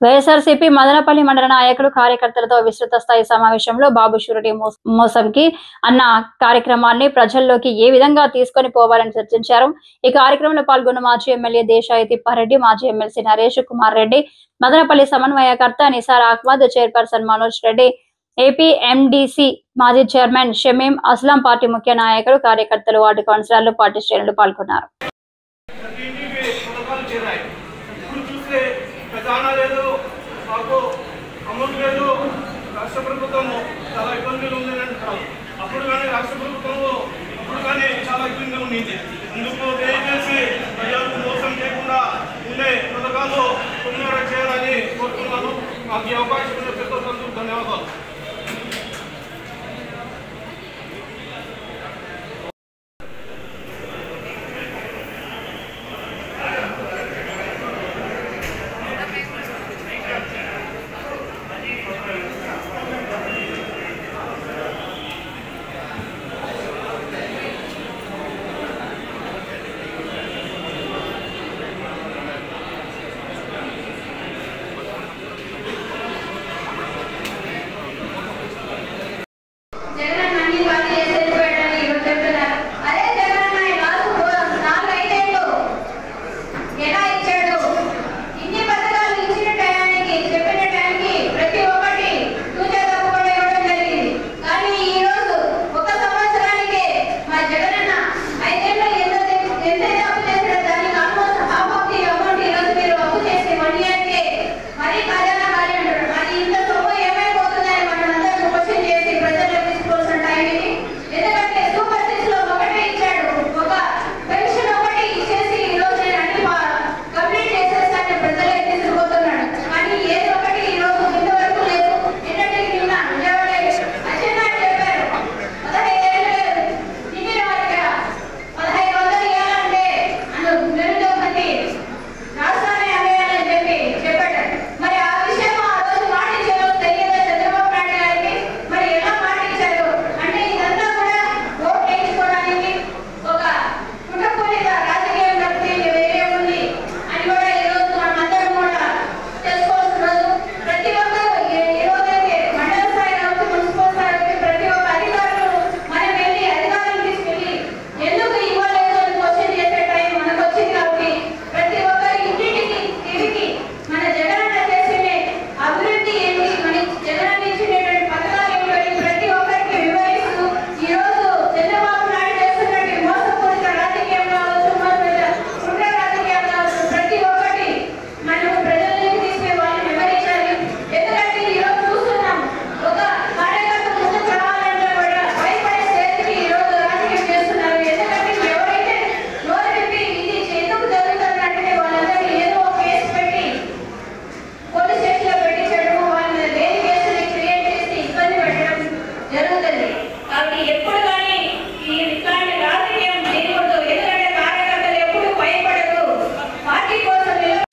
వైఎస్ఆర్సీపీ మదనపల్లి మండల నాయకులు కార్యకర్తలతో విస్తృత స్థాయి సమావేశంలో బాబు షూరిటీ మోసంకి అన్న కార్యక్రమాన్ని ప్రజల్లోకి ఏ విధంగా తీసుకొని పోవాలని చర్చించారు. ఈ కార్యక్రమంలో పాల్గొన్న మాజీ ఎమ్మెల్యే దేశాయి తిప్పారెడ్డి, మాజీ ఎమ్మెల్సీ నరేష్ కుమార్ రెడ్డి, మదనపల్లి సమన్వయకర్త నిసార్ అహ్మద్, చైర్పర్సన్ మనోజ్ రెడ్డి, ఏపీఎండీసీ మాజీ చైర్మన్ షమీం అస్లాం, పార్టీ ముఖ్య నాయకులు, కార్యకర్తలు, వార్డు కౌన్సిలర్లు, పార్టీ శ్రేణులు పాల్గొన్నారు. రాష్ట్ర ప్రభుత్వము చాలా ఇబ్బందులు ఉందని అంటారు. అప్పుడు కానీ రాష్ట్ర ప్రభుత్వము ఇప్పుడు కానీ చాలా ఇబ్బందిగా ఉండేది. అందుకు దయచేసి ప్రజలకు మోసం చేయకుండా ఉండే పథకాలు పునరుద్ధరణ చేయాలని కోరుతున్నాను. మాకు ఈ అవకాశం ఇచ్చినందుకు ధన్యవాదాలు.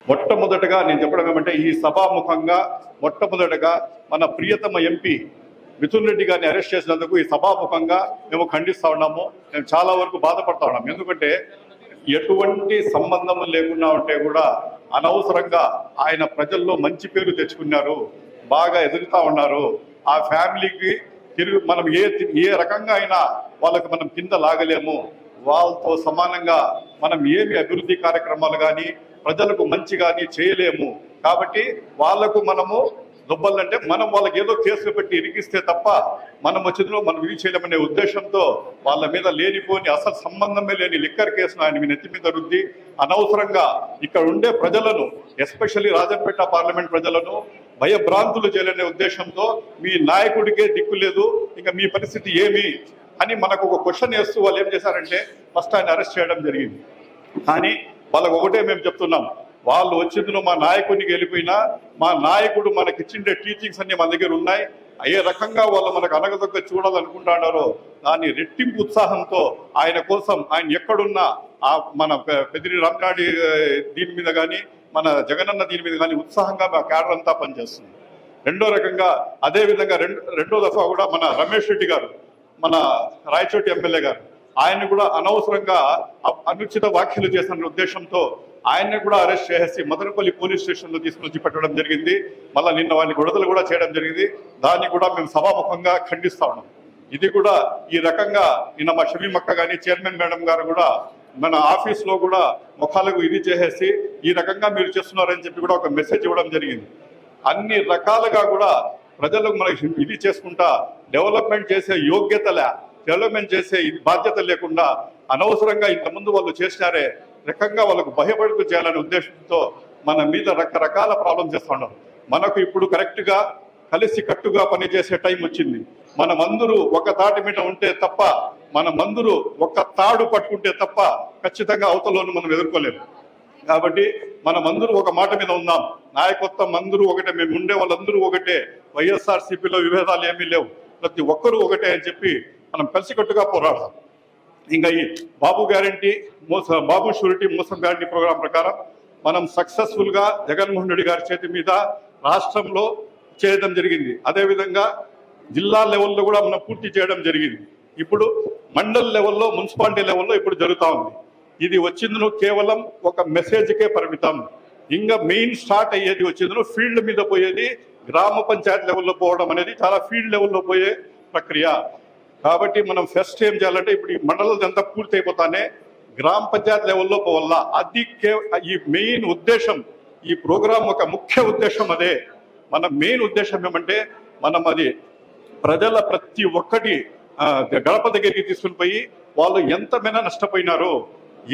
మొట్టమొదటగా నేను చెప్పడం ఏమంటే, ఈ సభాముఖంగా మొట్టమొదటగా మన ప్రియతమ ఎంపీ మిథున్ రెడ్డి గారిని అరెస్ట్ చేసినందుకు ఈ సభాముఖంగా మేము ఖండిస్తా ఉన్నాము. మేము చాలా వరకు బాధపడతా ఉన్నాము. ఎందుకంటే ఎటువంటి సంబంధం లేకుండా ఉంటే కూడా అనవసరంగా ఆయన ప్రజల్లో మంచి పేరు తెచ్చుకున్నారు, బాగా ఎదుగుతా ఉన్నారు. ఆ ఫ్యామిలీకి మనం ఏ రకంగా అయినా వాళ్ళకి మనం కింద లాగలేము. వాళ్ళతో సమానంగా మనం ఏమి అభివృద్ధి కార్యక్రమాలు కానీ ప్రజలకు మంచి కానీ చేయలేము. కాబట్టి వాళ్లకు మనము దుబ్బలంటే మనం వాళ్ళకి ఏదో కేసులు పెట్టి ఇరికిస్తే తప్ప మనం వచ్చేదిలో మనం ఇది చేయలేమనే ఉద్దేశంతో వాళ్ళ మీద లేనిపోని అసలు సంబంధమే లేని లిక్కర్ కేసును ఆయన మీ నెత్తి మీద రుద్ది అనవసరంగా ఇక్కడ ఉండే ప్రజలను, ఎస్పెషల్లీ రాజంపేట పార్లమెంట్ ప్రజలను భయభ్రాంతులు చేయలేని ఉద్దేశంతో మీ నాయకుడికే దిక్కు లేదు, ఇంకా మీ పరిస్థితి ఏమి అని మనకు ఒక క్వశ్చన్ వేస్తూ వాళ్ళు ఏం చేశారంటే ఫస్ట్ ఆయన అరెస్ట్ చేయడం జరిగింది. కానీ వాళ్ళకు ఒకటే మేము చెప్తున్నాం, వాళ్ళు వచ్చిందులో మా నాయకుడికి వెళ్ళిపోయినా మా నాయకుడు మనకి ఇచ్చిండే టీచింగ్స్ అన్ని మన దగ్గర ఉన్నాయి. ఏ రకంగా వాళ్ళు మనకు అనగదొక్క చూడాలనుకుంటున్నారో దాన్ని రెట్టింపు ఉత్సాహంతో ఆయన కోసం ఆయన ఎక్కడున్నా మన పెద్దిరెడ్డి రామనాయుడు దీని మీద కానీ మన జగనన్న దీని మీద కానీ ఉత్సాహంగా మా క్యాడర్ అంతా పనిచేస్తుంది. రెండో రకంగా అదేవిధంగా రెండో దఫా కూడా మన రమేష్ రెడ్డి గారు, మన రాయచోటి ఎమ్మెల్యే గారు, ఆయన కూడా అనవసరంగా అనుచిత వ్యాఖ్యలు చేసిన ఉద్దేశంతో ఆయన్ని కూడా అరెస్ట్ చేసి మదనపల్లి పోలీస్ స్టేషన్లో తీసుకొచ్చి పెట్టడం జరిగింది. మళ్ళీ నిన్న వాడిని విడుదల కూడా చేయడం జరిగింది. దాన్ని కూడా మేము సభాముఖంగా ఖండిస్తా ఉన్నాం. ఇది కూడా ఈ రకంగా నిన్న మా షమీమక్క కానీ చైర్మన్ మేడం గారు కూడా మన ఆఫీస్లో కూడా ముఖాలకు ఇది చేసేసి ఈ రకంగా మీరు చేస్తున్నారని చెప్పి కూడా ఒక మెసేజ్ ఇవ్వడం జరిగింది. అన్ని రకాలుగా కూడా ప్రజలకు మనకి ఇది చేసుకుంటా డెవలప్మెంట్ చేసే డెవలప్మెంట్ చేసే బాధ్యత లేకుండా అనవసరంగా ఇంతకుముందు వాళ్ళు చేసినారే రకంగా వాళ్ళకు భయపడుతూ చేయాలనే ఉద్దేశంతో మన మీద రకరకాల ప్రాబ్లమ్స్ చేస్తున్నారు. మనకు ఇప్పుడు కరెక్ట్గా కలిసి కట్టుగా పనిచేసే టైం వచ్చింది. మనమందరూ ఒక తాటి మీద ఉంటే తప్ప, మనమందరూ ఒక తాడు పట్టుకుంటే తప్ప ఖచ్చితంగా అవతలను మనం ఎదుర్కోలేము. కాబట్టి మనమందరూ ఒక మాట మీద ఉందాం. నాయకత్వం అందరూ ఒకటే, మేము ఉండే వాళ్ళందరూ ఒకటే, వైఎస్ఆర్సీపీలో విభేదాలు ఏమీ లేవు, ప్రతి ఒక్కరూ ఒకటే అని చెప్పి మనం కలిసికట్టుగా పోరాడదాం. ఇంకా ఈ బాబు గ్యారంటీ బాబు షూరిటీ మోసం గ్యారంటీ ప్రోగ్రాం ప్రకారం మనం సక్సెస్ఫుల్గా జగన్మోహన్ రెడ్డి గారి చేతి మీద రాష్ట్రంలో చేయడం జరిగింది. అదేవిధంగా జిల్లా లెవెల్లో కూడా మనం పూర్తి చేయడం జరిగింది. ఇప్పుడు మండల్ లెవెల్లో, మున్సిపాలిటీ లెవెల్లో ఇప్పుడు జరుగుతూ ఉంది. ఇది వచ్చింది కేవలం ఒక మెసేజ్కే పరిమితం. ఇంకా మెయిన్ స్టార్ట్ అయ్యేది వచ్చింది ఫీల్డ్ మీద పోయేది, గ్రామ పంచాయతీ లెవెల్లో పోవడం అనేది చాలా ఫీల్డ్ లెవెల్లో పోయే ప్రక్రియ. కాబట్టి మనం ఫస్ట్ ఏం చేయాలంటే ఇప్పుడు ఈ మండలం అంతా పూర్తి అయిపోతానే గ్రామ పంచాయతీ లెవెల్లో పోవాలా. అది ఈ మెయిన్ ఉద్దేశం, ఈ ప్రోగ్రాం ఒక ముఖ్య ఉద్దేశం అదే. మన మెయిన్ ఉద్దేశం ఏమంటే మనం అది ప్రజల ప్రతి ఒక్కటి గడప దగ్గరికి తీసుకుని పోయి వాళ్ళు ఎంతమైనా నష్టపోయినారు,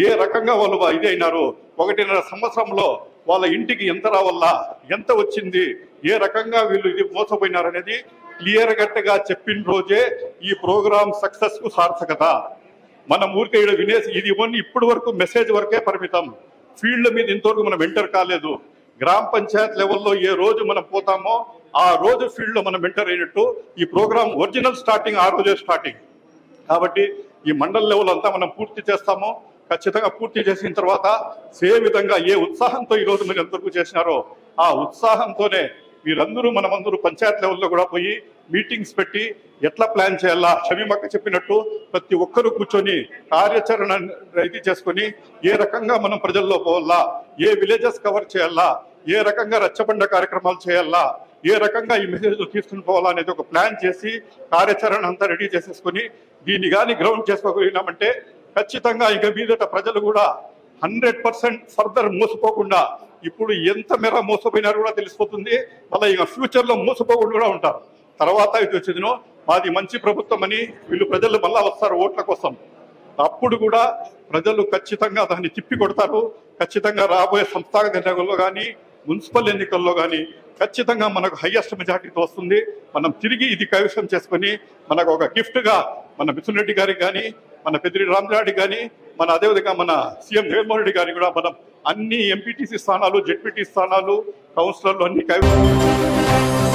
ఏ రకంగా వాళ్ళు ఇది అయినారు, 1.5 సంవత్సరంలో వాళ్ళ ఇంటికి ఎంత రావాలా, ఎంత వచ్చింది, ఏ రకంగా వీళ్ళు ఇది మోసపోయినారు అనేది క్లియర్ కట్గా చెప్పిన రోజే ఈ ప్రోగ్రామ్ సక్సెస్ కు సార్థకత. మనం ఊరికే ఇక్కడ వినేసి ఇది ఇవన్నీ ఇప్పటి వరకు మెసేజ్ వరకే పరిమితం. ఫీల్డ్ మీద ఇంతవరకు మనం ఎంటర్ కాలేదు. గ్రామ పంచాయత్ లెవెల్లో ఏ రోజు మనం పోతామో ఆ రోజు ఫీల్డ్ లో మనం ఎంటర్ అయినట్టు ఈ ప్రోగ్రామ్ ఒరిజినల్ స్టార్టింగ్ ఆ రోజే స్టార్టింగ్. కాబట్టి ఈ మండల్ లెవెల్ అంతా మనం పూర్తి చేస్తామో, ఖచ్చితంగా పూర్తి చేసిన తర్వాత సేమ్ విధంగా ఏ ఉత్సాహంతో ఈ రోజు మీరు ఎంతవరకు చేసినారో ఆ ఉత్సాహంతోనే మీరందరూ మనమందరూ పంచాయత్ లెవెల్లో కూడా పోయి మీటింగ్స్ పెట్టి ఎట్లా ప్లాన్ చేయాలా, షమీమక్క చెప్పినట్టు ప్రతి ఒక్కరూ కూర్చొని కార్యాచరణ ఇది చేసుకొని ఏ రకంగా మనం ప్రజల్లో పోవాలా, ఏ విలేజెస్ కవర్ చేయాలా, ఏ రకంగా రచ్చబండ కార్యక్రమాలు చేయాలా, ఏ రకంగా ఈ మెసేజ్ తీసుకుని పోవాలా అనేది ఒక ప్లాన్ చేసి కార్యాచరణ అంతా రెడీ చేసేసుకొని దీన్ని కానీ గ్రౌండ్ చేసుకోగలిగినామంటే ఖచ్చితంగా ఇక మీదట ప్రజలు కూడా 100% ఫర్దర్ మోసపోకుండా, ఇప్పుడు ఎంత మేర మోసపోయినారు కూడా తెలిసిపోతుంది. మళ్ళీ ఇక ఫ్యూచర్ లో మోసపోకుండా కూడా ఉంటారు. తర్వాత ఇది వచ్చిందో మాది మంచి ప్రభుత్వం అని వీళ్ళు ప్రజలు మళ్ళా వస్తారు ఓట్ల కోసం. అప్పుడు కూడా ప్రజలు ఖచ్చితంగా దాన్ని తిప్పి కొడతారు. ఖచ్చితంగా రాబోయే సంస్థాగత ఎన్నికల్లో కానీ మున్సిపల్ ఎన్నికల్లో కానీ ఖచ్చితంగా మనకు హైయెస్ట్ మెజార్టీతో వస్తుంది. మనం తిరిగి ఇది కైవసం చేసుకొని మనకు ఒక గిఫ్ట్ గా మన మిథున్ రెడ్డి గారికి కానీ, మన పెద్దిరెడ్డి రామచంద్రారెడ్డి కానీ, మన అదేవిధంగా మన సీఎం జగన్మోహన్ రెడ్డి గారికి కూడా మనం అన్ని ఎంపీటీసీ స్థానాలు, జెడ్పీటీ స్థానాలు, కౌన్సిలర్లు అన్ని కైవసం